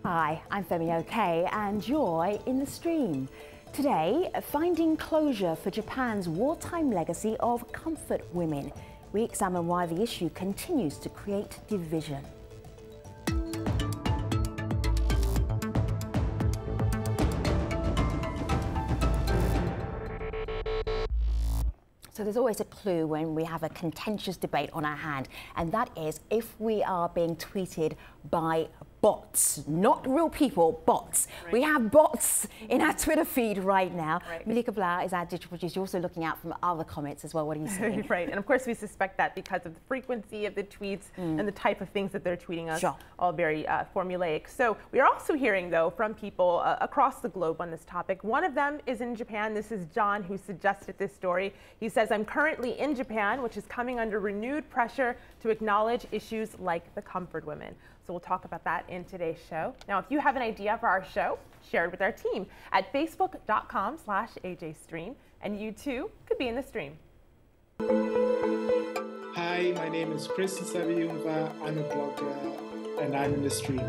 Hi, I'm Femi OK and you're in the stream. Today, finding closure for Japan's wartime legacy of comfort women. We examine why the issue continues to create division. So there's always a clue when we have a contentious debate on our hand, and that is if we are being tweeted by bots, not real people, bots. Right. We have bots in our Twitter feed right now. Right. Malika Blau is our digital producer. You're also looking out from other comments as well. What are you saying? Right, and of course we suspect that because of the frequency of the tweets and the type of things that they're tweeting us, sure. All very formulaic. So we are also hearing, though, from people across the globe on this topic. One of them is in Japan. This is John, who suggested this story. He says, I'm currently in Japan, which is coming under renewed pressure to acknowledge issues like the comfort women. So we'll talk about that in today's show. Now, if you have an idea for our show, share it with our team at facebook.com/AJstream, and you too could be in the stream. Hi, my name is Chris Nsabiyumva. I'm a blogger and I'm in the stream.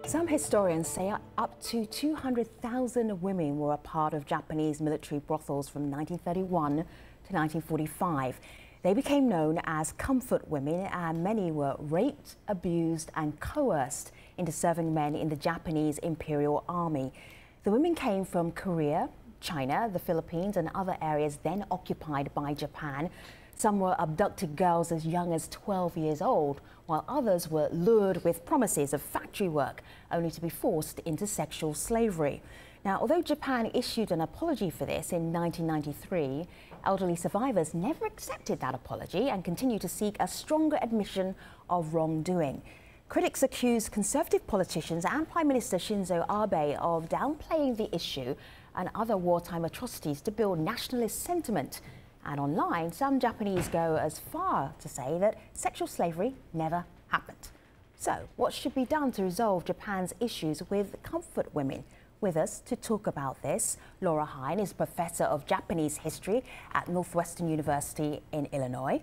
Some historians say up to 200,000 women were a part of Japanese military brothels from 1931 to 1945. They became known as comfort women, and many were raped, abused and coerced into serving men in the Japanese Imperial Army. The women came from Korea, China, the Philippines and other areas then occupied by Japan. Some were abducted girls as young as 12 years old, while others were lured with promises of factory work, only to be forced into sexual slavery. Now, although Japan issued an apology for this in 1993, elderly survivors never accepted that apology and continue to seek a stronger admission of wrongdoing. Critics accuse Conservative politicians and Prime Minister Shinzo Abe of downplaying the issue and other wartime atrocities to build nationalist sentiment. And online, some Japanese go as far to say that sexual slavery never happened. So, what should be done to resolve Japan's issues with comfort women? With us to talk about this, Laura Hine is Professor of Japanese History at Northwestern University in Illinois.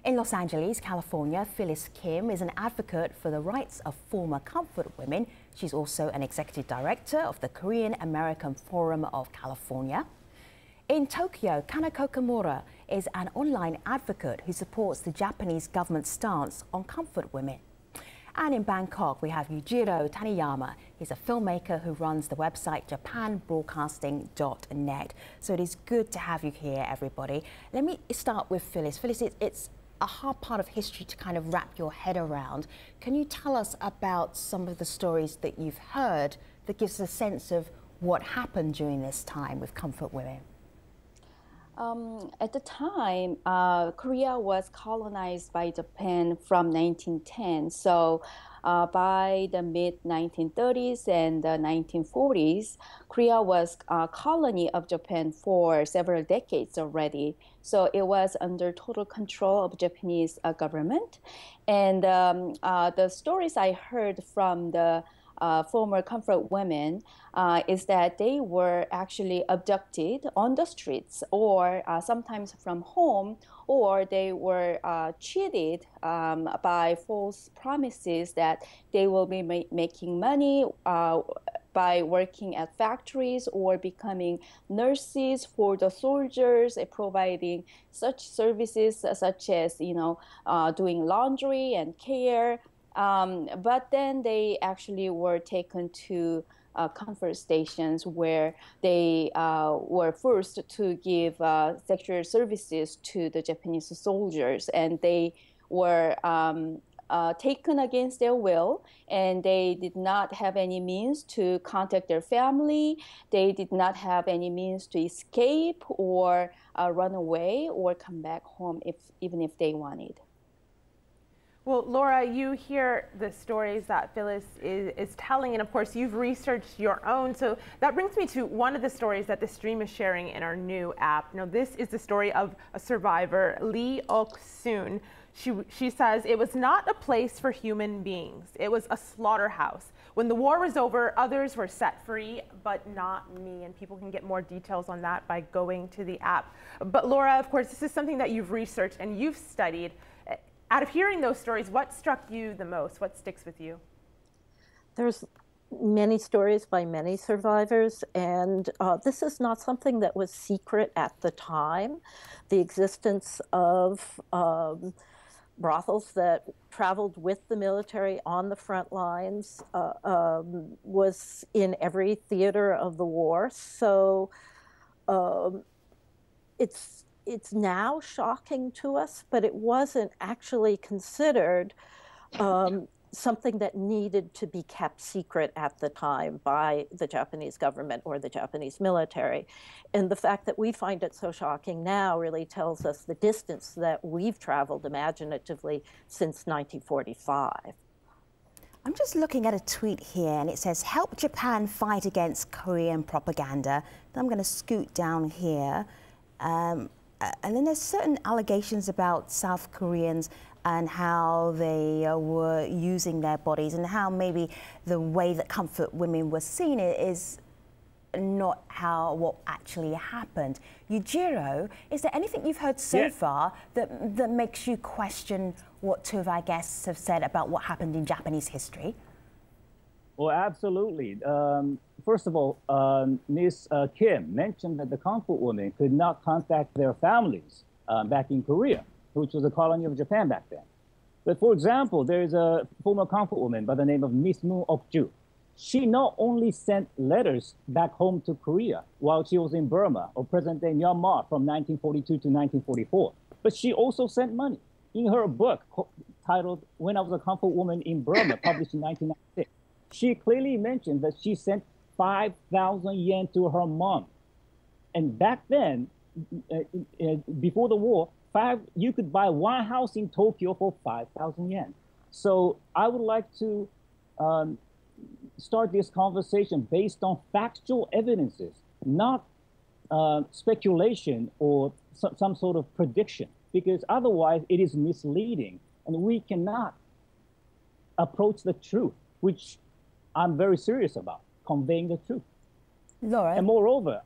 In Los Angeles, California, Phyllis Kim is an advocate for the rights of former comfort women. She's also an executive director of the Korean American Forum of California. In Tokyo, Kanako Kimura is an online advocate who supports the Japanese government's stance on comfort women. And in Bangkok, we have Yujiro Taniyama. He's a filmmaker who runs the website japanbroadcasting.net. So it is good to have you here, everybody. Let me start with Phyllis. Phyllis, it's a hard part of history to kind of wrap your head around. Can you tell us about some of the stories that you've heard that gives a sense of what happened during this time with comfort women? At the time, Korea was colonized by Japan from 1910. So by the mid-1930s and the 1940s, Korea was a colony of Japan for several decades already. So it was under total control of Japanese government. And the stories I heard from the former comfort women is that they were actually abducted on the streets or sometimes from home, or they were cheated by false promises that they will be making money by working at factories or becoming nurses for the soldiers, providing such services such as, doing laundry and care. But then they actually were taken to comfort stations where they were forced to give sexual services to the Japanese soldiers, and they were taken against their will, and they did not have any means to contact their family. They did not have any means to escape or run away or come back home even if they wanted. Well, Laura, you hear the stories that Phyllis is telling, and of course you've researched your own. So that brings me to one of the stories that the stream is sharing in our new app. Now, this is the story of a survivor, Lee Ok-soon. She says, it was not a place for human beings. It was a slaughterhouse. When the war was over, others were set free, but not me. And people can get more details on that by going to the app. But Laura, of course, this is something that you've researched and you've studied. out of hearing those stories, what struck you the most? What sticks with you? There's many stories by many survivors, and this is not something that was secret at the time. The existence of brothels that traveled with the military on the front lines was in every theater of the war. So it's now shocking to us, but it wasn't actually considered something that needed to be kept secret at the time by the Japanese government or the Japanese military. And the fact that we find it so shocking now really tells us the distance that we've traveled imaginatively since 1945. I'm just looking at a tweet here, and it says, help Japan fight against Korean propaganda. Then I'm going to scoot down here. And then there's certain allegations about South Koreans and how they were using their bodies, and how maybe the way that comfort women were seen is not what actually happened. Yujiro, is there anything you've heard so far that makes you question what two of our guests have said about what happened in Japanese history? Well, absolutely. First of all, Ms. Kim mentioned that the comfort women could not contact their families back in Korea, which was a colony of Japan back then. But for example, there's a former comfort woman by the name of Miss Moon Ok-ju. She not only sent letters back home to Korea while she was in Burma or present-day Myanmar from 1942 to 1944, but she also sent money. In her book titled When I Was a Comfort Woman in Burma, published in 1996, she clearly mentioned that she sent 5,000 yen to her mom. And back then, before the war, you could buy one house in Tokyo for 5,000 yen. So I would like to start this conversation based on factual evidences, not speculation or some sort of prediction, because otherwise it is misleading and we cannot approach the truth, which I'm very serious about, conveying the truth. Laura? And moreover,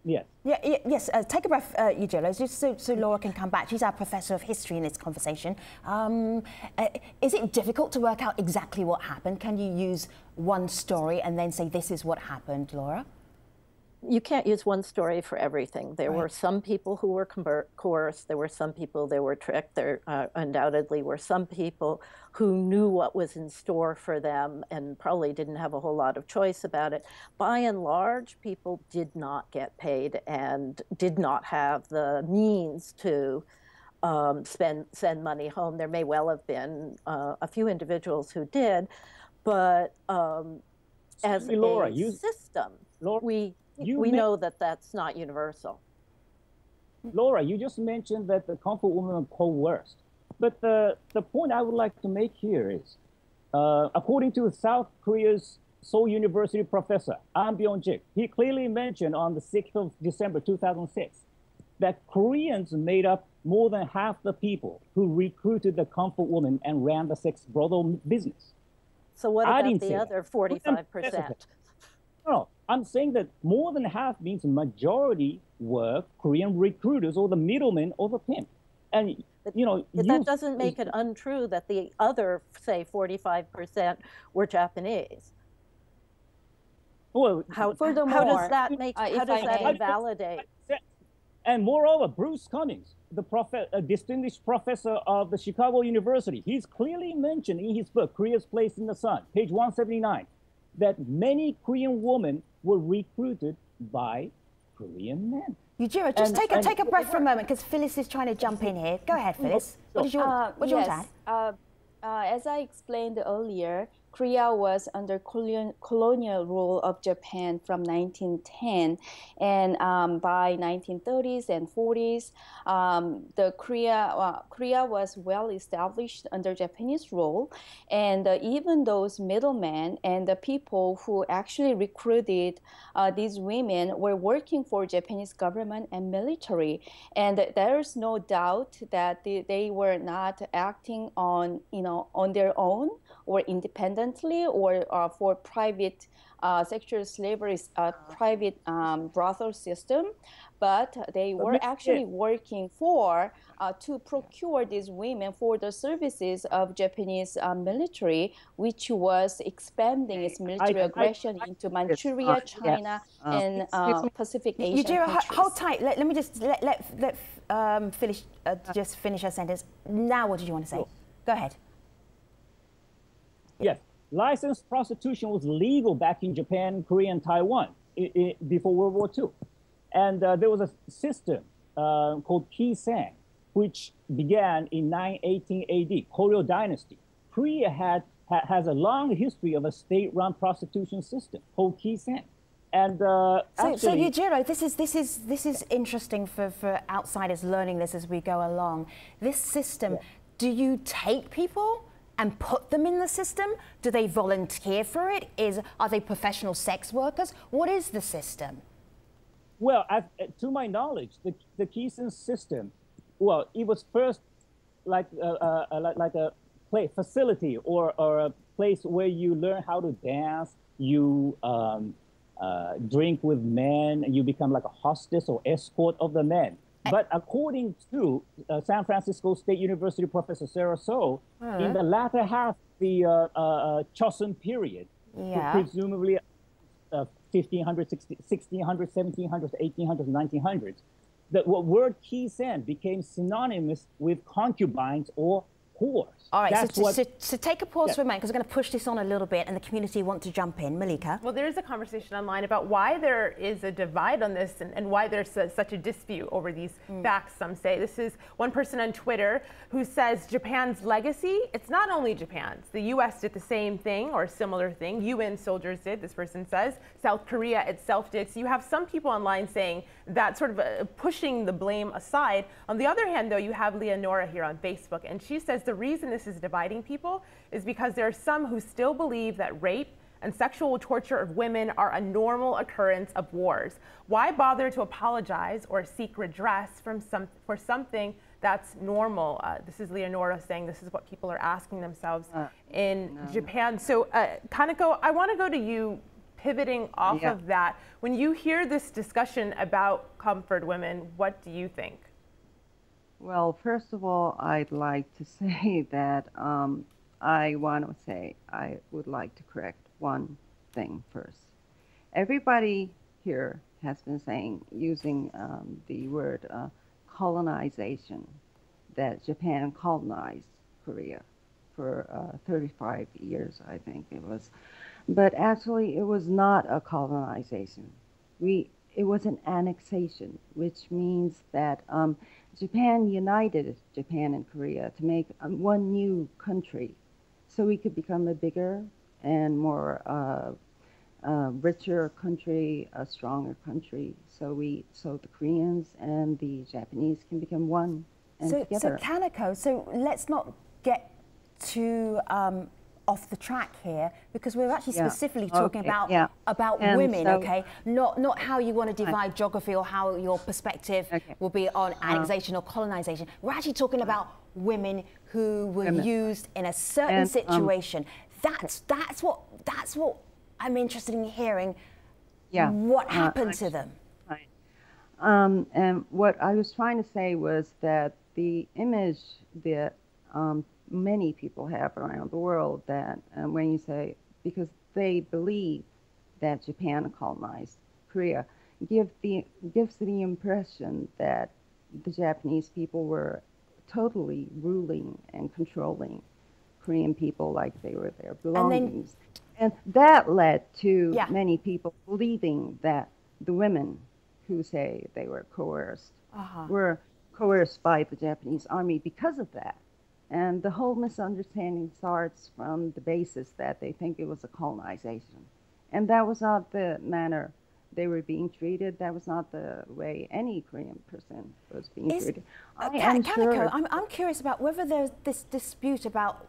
yes. Yes, take a breath, Yujiro, just so Laura can come back. She's our professor of history in this conversation. Is it difficult to work out exactly what happened? Can you use one story and then say this is what happened, Laura? You can't use one story for everything. There were some people who were coerced. There were some people that were tricked. There undoubtedly were some people who knew what was in store for them and probably didn't have a whole lot of choice about it. By and large, people did not get paid and did not have the means to send money home. There may well have been a few individuals who did, but as Laura, a system, we know that that's not universal. Laura, you just mentioned that the comfort women are coerced. But the point I would like to make here is, according to South Korea's Seoul University professor, Ahn Byung-jik, he clearly mentioned on the 6th of December 2006 that Koreans made up more than half the people who recruited the comfort woman and ran the sex brothel business. So what about the other 45%? No, I'm saying that more than half means majority were Korean recruiters or the middlemen or the pimp. And, that doesn't make it untrue that the other, say, 45% were Japanese. Well, how does that invalidate? And moreover, Bruce Cummings, a distinguished professor of the Chicago University, he's clearly mentioned in his book, Korea's Place in the Sun, page 179, that many Korean women were recruited by Korean men. Yujiro, just take a breath for a moment, because Phyllis is trying to jump in here. Go ahead, Phyllis. What do you want to add? As I explained earlier, Korea was under colonial rule of Japan from 1910, and by 1930s and 40s, Korea was well established under Japanese rule, and even those middlemen and the people who actually recruited these women were working for Japanese government and military, and there's no doubt that they were not acting on their own or independently or for private sexual slavery private brothel system, but they were actually working for to procure these women for the services of Japanese military, which was expanding its military aggression into Manchuria, China, and Pacific Asian countries. Hold tight. Let me just let Phyllis just finish her sentence. Now, what did you want to say? Go ahead. Yes, licensed prostitution was legal back in Japan, Korea, and Taiwan before World War II. And there was a system called Kisan, which began in 918 AD, Koryo Dynasty. Korea has a long history of a state-run prostitution system called Kisan. And so Yujiro, this is interesting for outsiders learning this as we go along. This system, do you take people and put them in the system? Do they volunteer for it? Are they professional sex workers? What is the system? Well, to my knowledge, the Kisan system, well, it was first like a facility or a place where you learn how to dance, you drink with men, and you become like a hostess or escort of the men. But according to San Francisco State University professor Sarah So, in the latter half of the Chosun period, presumably 1500, 1600, 1700s, 1800s, 1900s, the word kisan became synonymous with concubines or whores. All right, so take a pause for a moment, because we're going to push this on a little bit, and the community want to jump in. Malika? Well, there is a conversation online about why there is a divide on this and why there's such a dispute over these facts, some say. This is one person on Twitter who says Japan's legacy, it's not only Japan's. The U.S. did the same thing or a similar thing. UN soldiers did, this person says. South Korea itself did. So you have some people online saying that, sort of pushing the blame aside. On the other hand, though, you have Leonora here on Facebook, and she says the reason this is dividing people is because there are some who still believe that rape and sexual torture of women are a normal occurrence of wars. Why bother to apologize or seek redress for something that's normal? This is Leonora saying this is what people are asking themselves in Japan. So Kaneko, I want to go to you, pivoting off of that. When you hear this discussion about comfort women, what do you think? Well, first of all, I'd like to say that I would like to correct one thing first. Everybody here has been using the word colonization, that Japan colonized Korea for 35 years, I think it was. But actually, it was not a colonization. It was an annexation, which means that Japan united Japan and Korea to make one new country, so we could become a bigger and more richer country, a stronger country. So the Koreans and the Japanese can become one and together. So Kaneko, so let's not get too off the track here, because we're actually specifically talking about women, so, not how you want to divide geography or how your perspective will be on annexation or colonization. We're actually talking about women who were used in a certain situation. That's what I'm interested in hearing. What happened to them? And what I was trying to say was that the image that many people have around the world, that when you say, because they believe that Japan colonized Korea, gives the impression that the Japanese people were totally ruling and controlling Korean people like they were their belongings. And that led to many people believing that the women who say they were coerced were coerced by the Japanese army because of that. And the whole misunderstanding starts from the basis that they think it was a colonization. And that was not the manner they were being treated. That was not the way any Korean person was being treated. I'm curious about whether there's this dispute about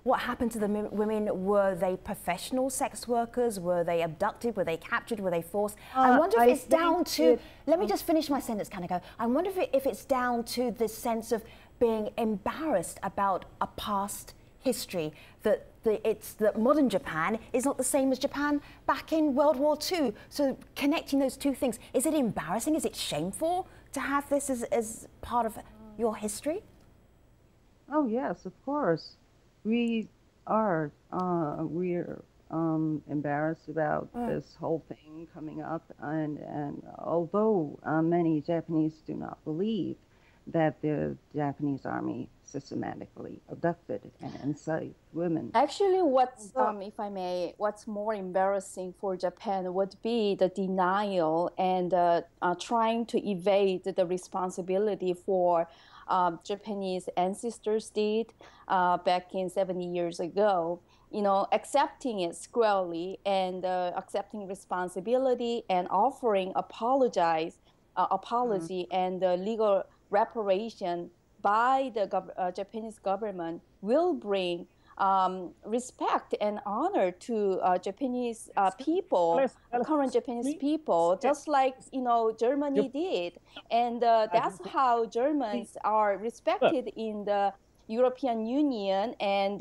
what happened to the women. Were they professional sex workers? Were they abducted? Were they captured? Were they forced? I wonder if it's down to, let me just finish my sentence, Kaneko. I wonder if it's down to this sense of being embarrassed about a past history, that it's that modern Japan is not the same as Japan back in World War II. So connecting those two things, is it embarrassing? Is it shameful to have this as part of your history? Oh yes, of course. We're embarrassed about this whole thing coming up, and although many Japanese do not believe that the Japanese army systematically abducted and enslaved women. Actually, if I may, what's more embarrassing for Japan would be the denial and trying to evade the responsibility for Japanese ancestors did back in 70 years ago. You know, accepting it squarely and accepting responsibility and offering apology and legal reparation by the Japanese government will bring respect and honor to Japanese people, current Japanese people, just like Germany did, and that's how Germans are respected in the European Union, and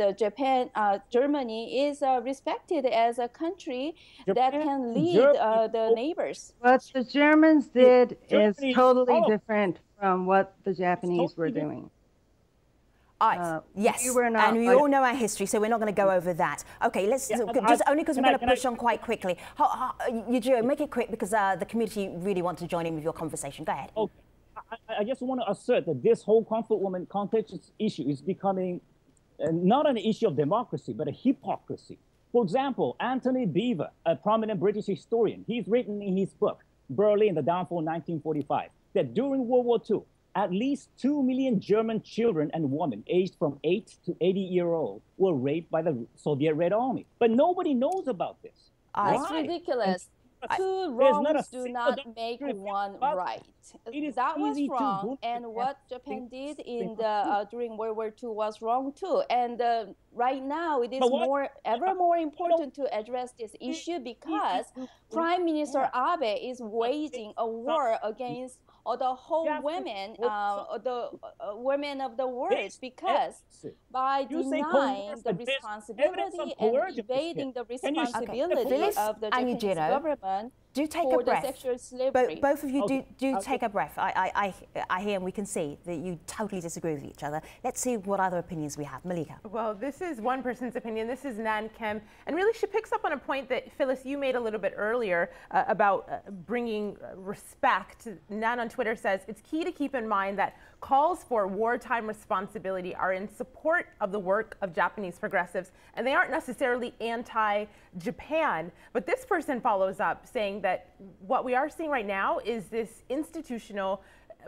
Germany is respected as a country that can lead the neighbors. What the Germans did is totally different from what the Japanese were doing. All right. Yes, and we all know our history, so we're not going to go over that. Okay, let's just only because we're going to push on quite quickly. Yujiro, make it quick because the community really wants to join in with your conversation. Go ahead. Okay. I just want to assert that this whole comfort woman contentious issue is becoming not an issue of democracy, but a hypocrisy. For example, Anthony Beaver, a prominent British historian, he's written in his book, Berlin, the Downfall 1945, that during World War II, at least 2 million German children and women aged from 8 to 80-year-old were raped by the Soviet Red Army. But nobody knows about this. It's ridiculous. Two wrongs do not make one right. That was wrong, and what Japan did in during World War II was wrong too. And right now, it is ever more important to address this issue because Prime Minister Abe is waging a war against the whole women, the women of the world, because by denying the responsibility and evading the responsibility of the Japanese government do take for a breath. The sexual slavery. Both of you do take a breath. I hear and we can see that you totally disagree with each other. Let's see what other opinions we have. Malika. Well, this is one person's opinion. This is Nan Kim. And really, she picks up on a point that, Phyllis, you made a little bit earlier about bringing respect. Nan on Twitter says, it's key to keep in mind that calls for wartime responsibility are in support of the work of Japanese progressives, and they aren't necessarily anti-Japan. But this person follows up saying that what we are seeing right now is this institutional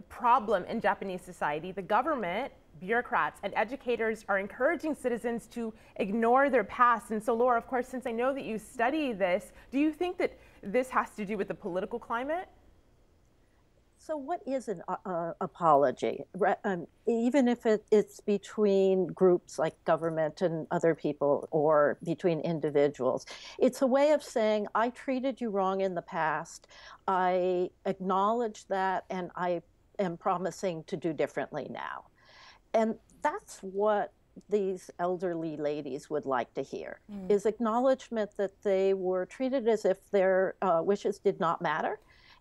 problem in Japanese society. The government, bureaucrats, and educators are encouraging citizens to ignore their past. And so, Laura, of course, since I know that you study this, do you think that this has to do with the political climate? So what is an apology? Even if it's between groups like government and other people or between individuals, it's a way of saying, I treated you wrong in the past, I acknowledge that, and I am promising to do differently now. And that's what these elderly ladies would like to hear, is acknowledgement that they were treated as if their wishes did not matter,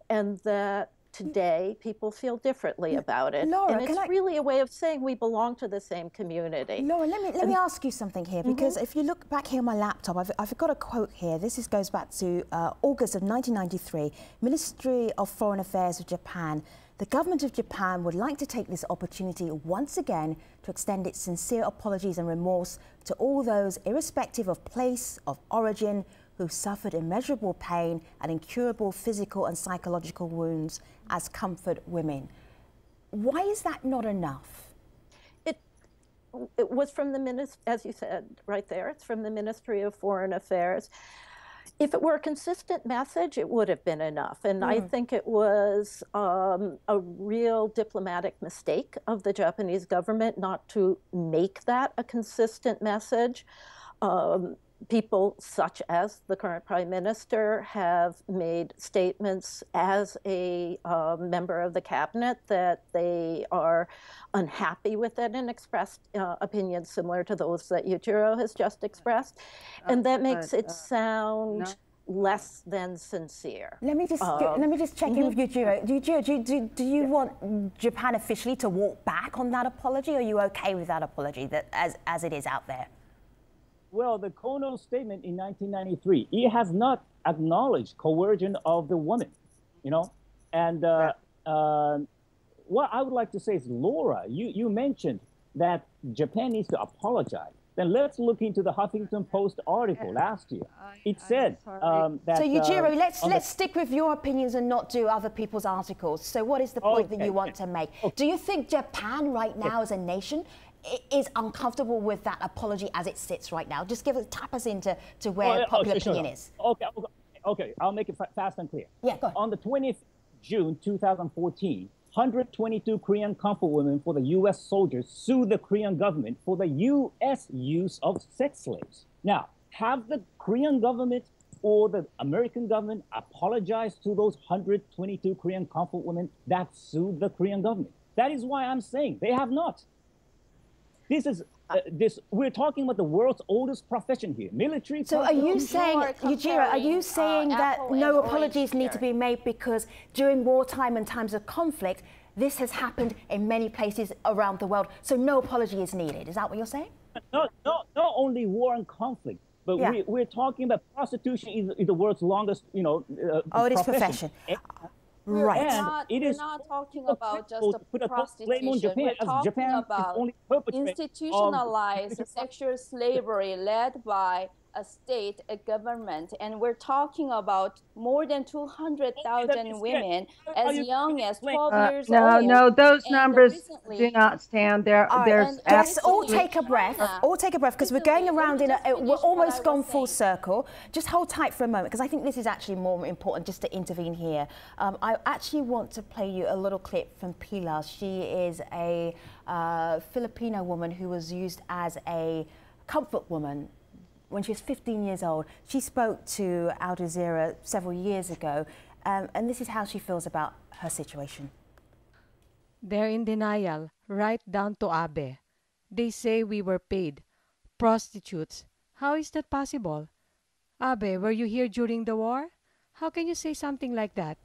and that today people feel differently about it. Laura, and it's really a way of saying we belong to the same community. Laura, let me ask you something here, because if you look back here on my laptop, I've got a quote here. This goes back to August of 1993, Ministry of Foreign Affairs of Japan. The government of Japan would like to take this opportunity once again to extend its sincere apologies and remorse to all those, irrespective of place of origin, who suffered immeasurable pain and incurable physical and psychological wounds as comfort women. Why is that not enough? It was from the ministry, as you said right there, it's from the Ministry of Foreign Affairs. If it were a consistent message, it would have been enough. And I think it was a real diplomatic mistake of the Japanese government not to make that a consistent message. people such as the current prime minister have made statements as a member of the cabinet that they are unhappy with it and expressed opinions similar to those that Yujiro has just expressed. And that makes it sound less than sincere. Let me just check in with Yujiro. Yujiro, do you want Japan officially to walk back on that apology? Or are you okay with that apology that as it is out there? Well, the Kono statement in 1993, it has not acknowledged coercion of the woman, you know? And what I would like to say is, Laura, you mentioned that Japan needs to apologize. Then let's look into the Huffington Post article last year. It said that... So Yujiro, let's stick with your opinions and not do other people's articles. So what is the point that you want to make? Do you think Japan right now as a nation is uncomfortable with that apology as it sits right now? Just tap us into where popular opinion is. Okay, I'll make it fast and clear. Yeah, go ahead. On the 20th June 2014, 122 Korean comfort women for the U.S. soldiers sued the Korean government for the U.S. use of sex slaves. Now, have the Korean government or the American government apologized to those 122 Korean comfort women that sued the Korean government? That is why I'm saying they have not. This is we're talking about the world's oldest profession here, military. So are you saying, Yujiro, are you saying that no apologies need to be made because during wartime and times of conflict, this has happened in many places around the world, so no apology is needed? Is that what you're saying? Not only war and conflict, but we're talking about prostitution is the world's longest, it is profession. Right. We're not talking about just the prostitution. We're talking about institutionalized sexual slavery led by a state, a government, and we're talking about more than 200,000 women as young as 12 years old. No, those numbers do not stand there. Let's all take a breath. All take a breath, because we're going around we're almost gone full circle. Just hold tight for a moment, because I think this is actually more important just to intervene here. I actually want to play you a little clip from Pilar. She is a Filipino woman who was used as a comfort woman when she was 15 years old. She spoke to Al Jazeera several years ago, and this is how she feels about her situation. They're in denial, right down to Abe. They say we were paid. Prostitutes. How is that possible? Abe, were you here during the war? How can you say something like that?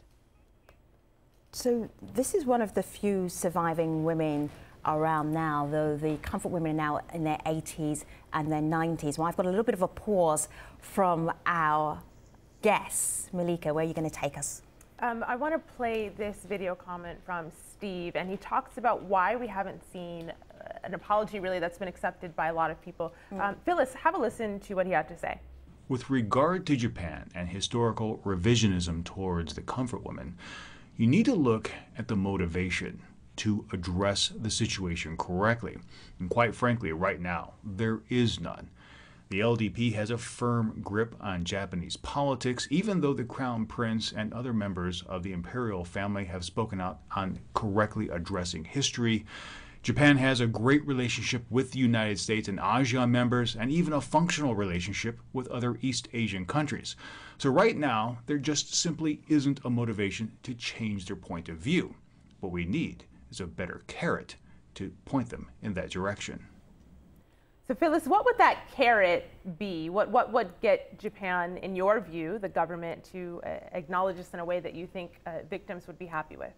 So this is one of the few surviving women around now, though the comfort women are now in their 80s and their 90s. Well, I've got a little bit of a pause from our guests. Malika, where are you going to take us? I want to play this video comment from Steve, and he talks about why we haven't seen an apology really that's been accepted by a lot of people. Phyllis, have a listen to what he had to say. With regard to Japan and historical revisionism towards the comfort women, you need to look at the motivation to address the situation correctly. And quite frankly, right now, there is none. The LDP has a firm grip on Japanese politics, even though the Crown Prince and other members of the imperial family have spoken out on correctly addressing history. Japan has a great relationship with the United States and ASEAN members, and even a functional relationship with other East Asian countries. So right now, there just simply isn't a motivation to change their point of view. What we need is a better carrot to point them in that direction. So Phyllis, what would that carrot be? What would get Japan, in your view, the government, to acknowledge this in a way that you think victims would be happy with?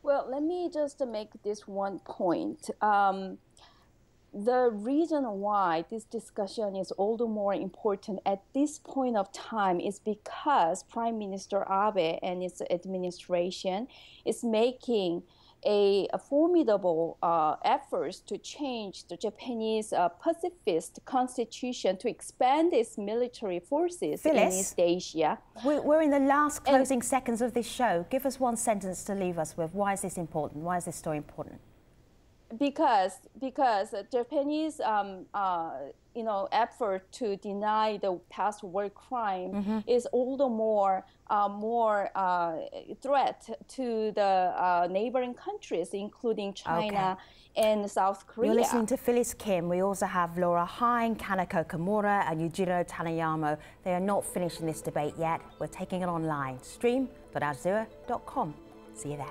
Well, let me just make this one point. The reason why this discussion is all the more important at this point of time is because Prime Minister Abe and his administration is making a formidable efforts to change the Japanese pacifist constitution to expand its military forces Phyllis, in East Asia. We're in the last closing seconds of this show. Give us one sentence to leave us with. Why is this important? Why is this story important? because Japanese effort to deny the past war crime is all the more threat to the neighboring countries, including China and South Korea. You're listening to Phyllis Kim. We also have Laura Hine, Kanako Kimura, and Yujiro Tanayama. They are not finished in this debate yet. We're taking it online. Stream.aljazeera.com. See you there.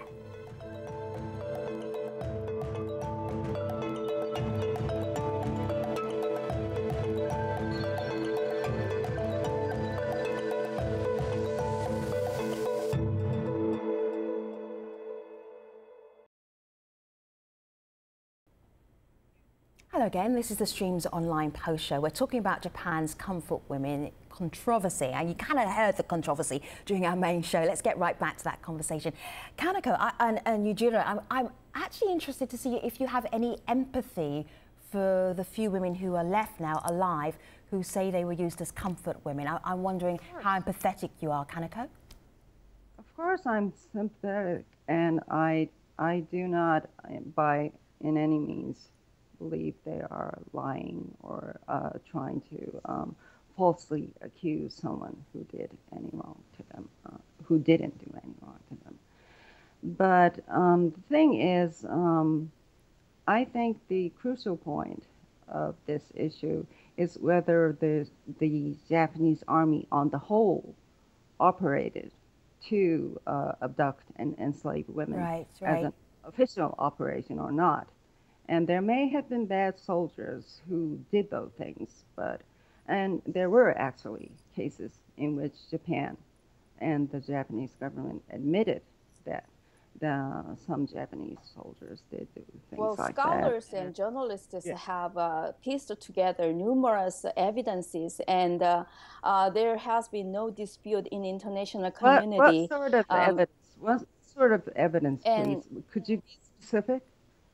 Hello again, this is the Stream's online post show. We're talking about Japan's comfort women controversy, and you kind of heard the controversy during our main show. Let's get right back to that conversation. Kanako and Yujiro, I'm actually interested to see if you have any empathy for the few women who are left now alive who say they were used as comfort women. I'm wondering how empathetic you are, Kanako. Of course I'm sympathetic, and I do not in any means believe they are lying or trying to falsely accuse someone who did any wrong to them, who didn't do any wrong to them. But the thing is, I think the crucial point of this issue is whether the Japanese army on the whole operated to abduct and enslave women as an official operation or not. And there may have been bad soldiers who did those things, and there were actually cases in which Japan and the Japanese government admitted that some Japanese soldiers did do things like that. Well, scholars and journalists have pieced together numerous evidences, and there has been no dispute in the international community. What sort of evidence, please? Could you be specific?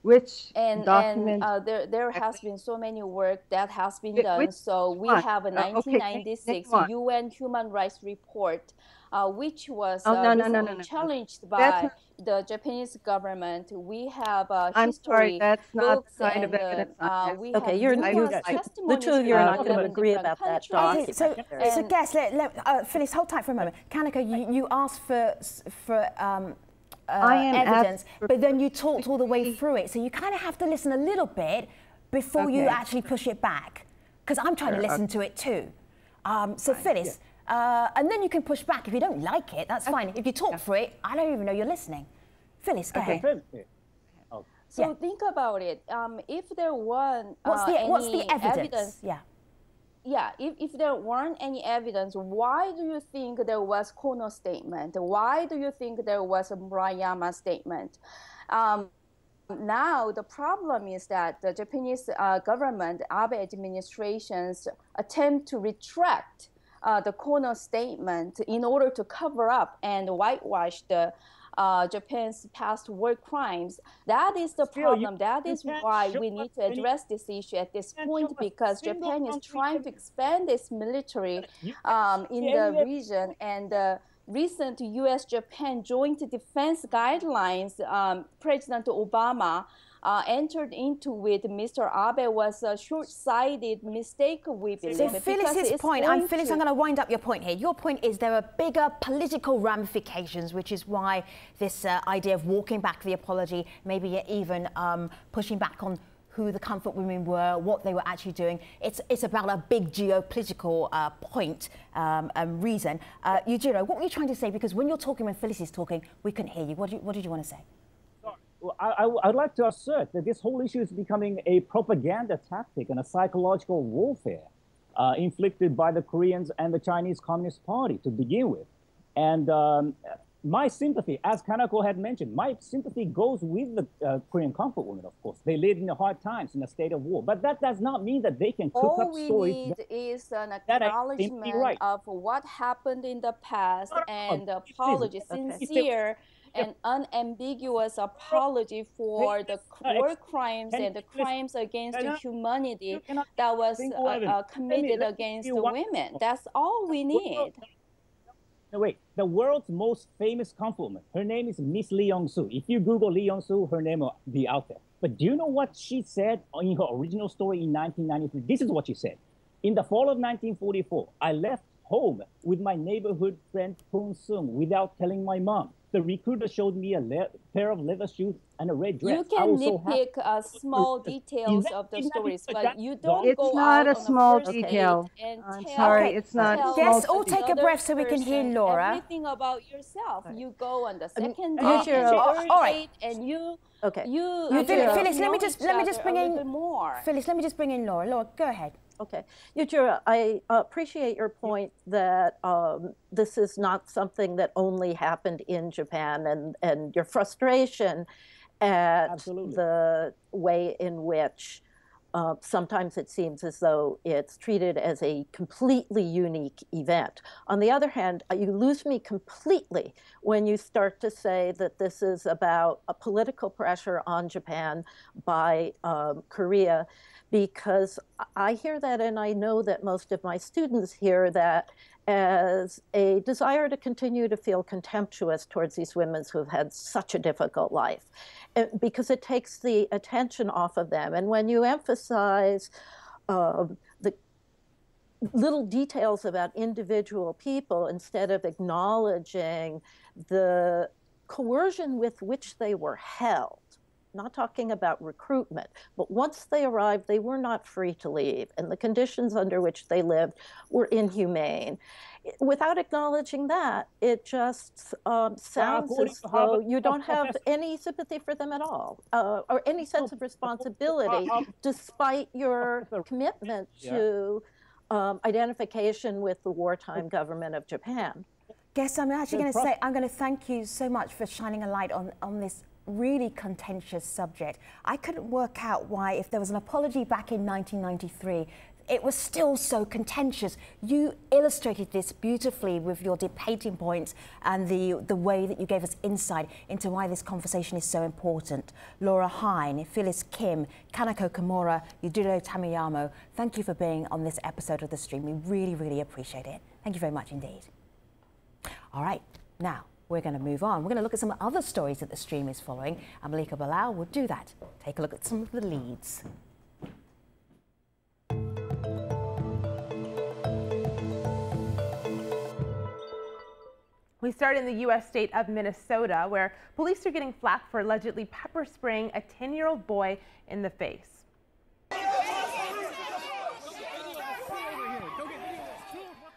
Which document? There has been so many work that has been done. So we have a 1996 UN Human Rights Report, which was recently challenged by the Japanese government. We have history that's not books the kind and of evidence the two of you are not going to agree about that document. So guess, Phyllis, hold tight for a moment. Kanako, you asked for evidence, but then you talked all the way through it. So you kind of have to listen a little bit before you actually push it back, because I'm trying to listen to it too. So Phyllis, and then you can push back. If you don't like it, that's fine. If you talk through it, I don't even know you're listening. Phyllis, go ahead. So think about it. If there weren't what's the evidence? If there weren't any evidence, why do you think there was Kono statement? Why do you think there was a Murayama statement? Now, the problem is that the Japanese government, Abe administration's attempt to retract the Kono statement in order to cover up and whitewash the Japan's past war crimes. That is the problem. That is why we need to address this issue at this point, because Japan is trying to expand its military in the region, and the recent U.S.-Japan Joint Defense Guidelines President Obama entered into with Mr. Abe was a short-sighted mistake, we believe. So Phyllis's point, I'm going to wind up your point here. Your point is there are bigger political ramifications, which is why this idea of walking back the apology, maybe even pushing back on who the comfort women were, what they were actually doing. It's about a big geopolitical point and reason. Yujiro, what were you trying to say? Because when you're talking, when Phyllis is talking, we couldn't hear you. What did you want to say? Well, I'd like to assert that this whole issue is becoming a propaganda tactic and a psychological warfare inflicted by the Koreans and the Chinese Communist Party to begin with. And my sympathy, as Kanako had mentioned, my sympathy goes with the Korean comfort women, of course. They lived in the hard times in a state of war. But that does not mean that they can cook up stories. All we need is an acknowledgement of what happened in the past and apology, sincere and unambiguous apology for the war crimes and the crimes against humanity that was committed against the women. That's all we need. No, wait, the world's most famous Kung Fu woman. Her name is Miss Lee Young-soo. If you Google Lee Young-soo, her name will be out there. But do you know what she said in her original story in 1993? This is what she said. In the fall of 1944, I left home with my neighborhood friend Poon Sung without telling my mom. The recruiter showed me a pair of leather shoes and a red dress. You can nitpick small details of the stories, but you don't go out on a first date and tell. Sorry, it's not. Let's all take a breath so we can hear Laura. Everything about yourself. You go on the second date, all right, and you. Okay. Phyllis, let me just bring in more. Phyllis, let me just bring in Laura. Laura, go ahead. Okay. Yujiro, I appreciate your point that this is not something that only happened in Japan, and your frustration at the way in which sometimes it seems as though it's treated as a completely unique event. On the other hand, you lose me completely when you start to say that this is about a political pressure on Japan by Korea, because I hear that, and I know that most of my students hear that as a desire to continue to feel contemptuous towards these women who've had such a difficult life, because it takes the attention off of them. And when you emphasize the little details about individual people instead of acknowledging the coercion with which they were held, not talking about recruitment, but once they arrived, they were not free to leave, and the conditions under which they lived were inhumane. Without acknowledging that, it just sounds as though you don't have any sympathy for them at all, or any sense of responsibility, despite your commitment to identification with the wartime government of Japan. Guess I'm actually going to say, I'm going to thank you so much for shining a light on this really contentious subject. I couldn't work out why, if there was an apology back in 1993, it was still so contentious. You illustrated this beautifully with your debating points and the way that you gave us insight into why this conversation is so important. Laura Hine, Phyllis Kim, Kanako Kimura, Yujiro Tamiyamo, thank you for being on this episode of The Stream. We really, really appreciate it. Thank you very much indeed. All right, now we're going to move on. We're going to look at some other stories that The Stream is following, and Malika Bilal will do that. Take a look at some of the leads. We start in the U.S. state of Minnesota, where police are getting flack for allegedly pepper spraying a 10-year-old boy in the face.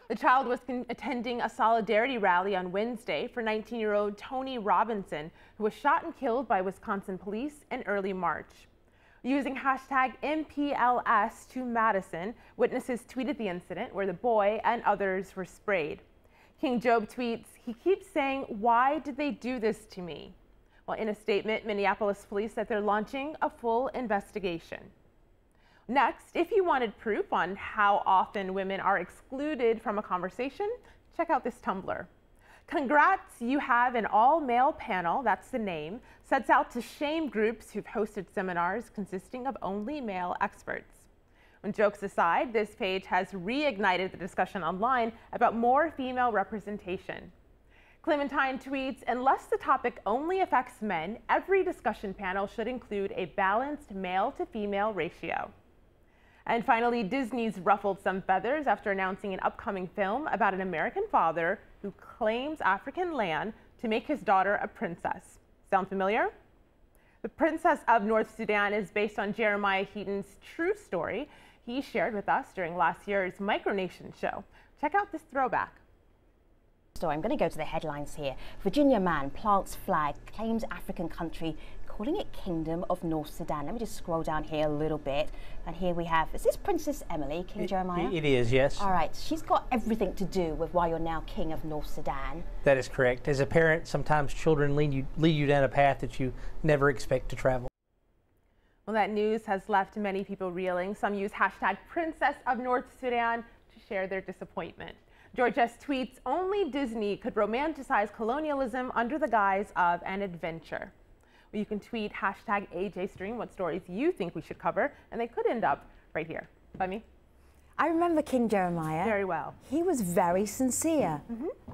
The child was attending a solidarity rally on Wednesday for 19-year-old Tony Robinson, who was shot and killed by Wisconsin police in early March. Using hashtag MPLS to Madison, witnesses tweeted the incident where the boy and others were sprayed. King Job tweets, "He keeps saying, 'Why did they do this to me?'" Well, in a statement, Minneapolis police said they're launching a full investigation. Next, if you wanted proof on how often women are excluded from a conversation, check out this Tumblr. Congrats, you have an all-male panel, that's the name, sets out to shame groups who've hosted seminars consisting of only male experts. When jokes aside, this page has reignited the discussion online about more female representation. Clementine tweets, "Unless the topic only affects men, every discussion panel should include a balanced male to female ratio." And finally, Disney's ruffled some feathers after announcing an upcoming film about an American father who claims African land to make his daughter a princess. Sound familiar? The Princess of North Sudan is based on Jeremiah Heaton's true story he shared with us during last year's Micronation show. Check out this throwback. I'm going to go to the headlines here. Virginia man plants flag, claims African country, calling it Kingdom of North Sudan. Let me just scroll down here a little bit. And here we have, is this Princess Emily, King Jeremiah? It is, yes. All right, she's got everything to do with why you're now King of North Sudan. That is correct. As a parent, sometimes children lead you down a path that you never expect to travel. Well, that news has left many people reeling. Some use hashtag Princess of North Sudan to share their disappointment. George S. tweets, "Only Disney could romanticize colonialism under the guise of an adventure." Well, you can tweet hashtag AJStream what stories you think we should cover, and they could end up right here. By me. I remember King Jeremiah. Very well. He was very sincere.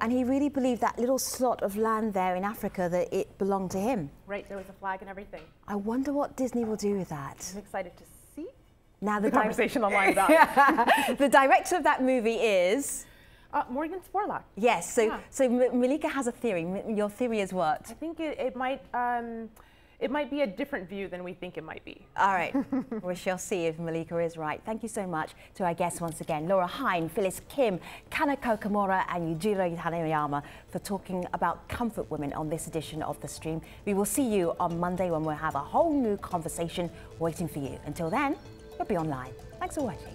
And he really believed that little slot of land there in Africa, that it belonged to him. Right, there was a flag and everything. I wonder what Disney will do with that. I'm excited to see Now the conversation online about it. The director of that movie is? Morgan Spurlock. Yes, so Malika has a theory. Your theory is what? I think it might be a different view than we think it might be. All right, we shall see if Malika is right. Thank you so much to our guests once again, Laura Hine, Phyllis Kim, Kanako Kimura and Yujiro Hanayama, for talking about comfort women on this edition of The Stream. We will see you on Monday when we'll have a whole new conversation waiting for you. Until then, we'll be online. Thanks for watching.